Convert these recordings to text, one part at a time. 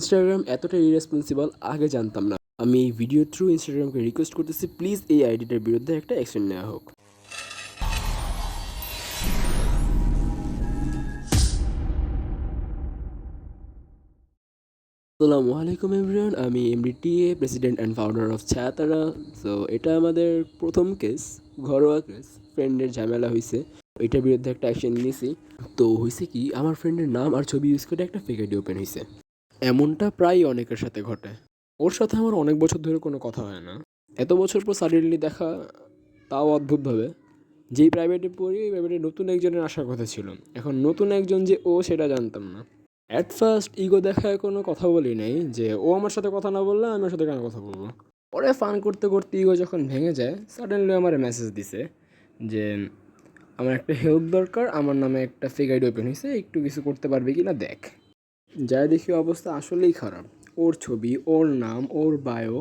Instagram এতটা irresponsible আগে জানতাম না। আমি এই ভিডিও থ্রু ইনস্টাগ্রামকে রিকোয়েস্ট করতেছি, প্লিজ এই আইডিটার বিরুদ্ধে একটা অ্যাকশন নেওয়া হোক। আসসালামু আলাইকুম এভরিওয়ান, আমি MDTA president and founder of Chhayatara. So এটা আমাদের প্রথম কেস, ঘরোয়া কেস। ফ্রেন্ডের ঝামেলা হয়েছে, এটার বিরুদ্ধে একটা অ্যাকশন নিয়েছি। তো হয়েছে কি, আমার ফ্রেন্ডের নাম আর ছবি ইউজ করে একটা ফেক আইডি ওপেন হয়েছে। এমনটা প্রায় অনেকের সাথে ঘটে। ওর সাথে আমার অনেক বছর ধরে কোনো কথা হয় না, এত বছর পর সাডেনলি দেখা, তাও অদ্ভুতভাবে। যেই প্রাইভেটে পড়ি ওই প্রাইভেটে নতুন একজনের আসার কথা ছিল। এখন নতুন একজন যে ও সেটা জানতাম না। অ্যাট ফার্স্ট ইগো দেখায় কোনো কথা বলি নাই যে ও আমার সাথে কথা না বললে আমি ওর সাথে কেন কথা বলবো। পরে ফান করতে করতে ইগো যখন ভেঙে যায়, সাডেনলি আমার মেসেজ দিছে যে আমার একটা হেল্প দরকার, আমার নামে একটা ফেক আইডি ওপেন হয়েছে, একটু কিছু করতে পারবে কি না দেখ। যাই দেখি অবস্থা আসলেই খারাপ। ওর ছবি, ওর নাম, ওর বায়ো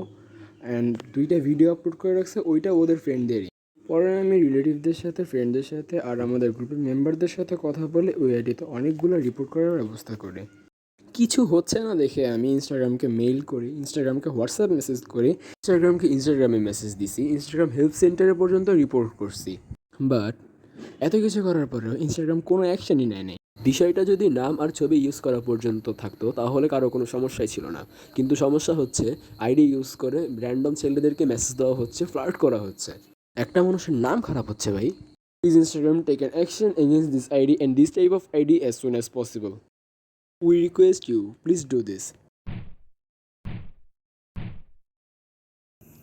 অ্যান্ড দুইটা ভিডিও আপলোড করে রাখছে, ওইটা ওদের ফ্রেন্ডদেরই। পরে আমি রিলেটিভদের সাথে, ফ্রেন্ডদের সাথে আর আমাদের গ্রুপের মেম্বারদের সাথে কথা বলে ওই আইডিতে অনেকগুলো রিপোর্ট করার ব্যবস্থা করি। কিছু হচ্ছে না দেখে আমি ইনস্টাগ্রামকে মেইল করি, ইনস্টাগ্রামকে হোয়াটসঅ্যাপ মেসেজ করি, ইনস্টাগ্রামে মেসেজ দিছি, ইনস্টাগ্রাম হেল্প সেন্টারে পর্যন্ত রিপোর্ট করছি। বাট এত কিছু করার পরেও ইনস্টাগ্রাম কোনো অ্যাকশনই নেয় নাই। বিষয়টা যদি নাম আর ছবি ইউজ করা পর্যন্ত থাকতো তাহলে কারো কোনো সমস্যাই ছিল না, কিন্তু সমস্যা হচ্ছে আইডি ইউজ করে র্যান্ডম ছেলেদেরকে মেসেজ দেওয়া হচ্ছে, ফ্লার্ট করা হচ্ছে। একটা মানুষের নাম খারাপ হচ্ছে ভাই। Please Instagram take an action against this ID and this type of ID as soon as possible. We request you, please do this.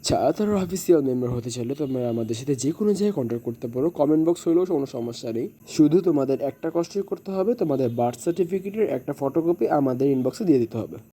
ছায়াতারার অফিসিয়াল মেম্বার হতে চাইলে তোমরা আমাদের সাথে যে কোনো জায়গায় কন্ট্যাক্ট করতে পারো, কমেন্ট বক্স হলেও কোনো সমস্যা নেই। শুধু তোমাদের একটা কষ্টই করতে হবে, তোমাদের বার্থ সার্টিফিকেটের একটা ফটোকপি আমাদের ইনবক্সে দিয়ে দিতে হবে।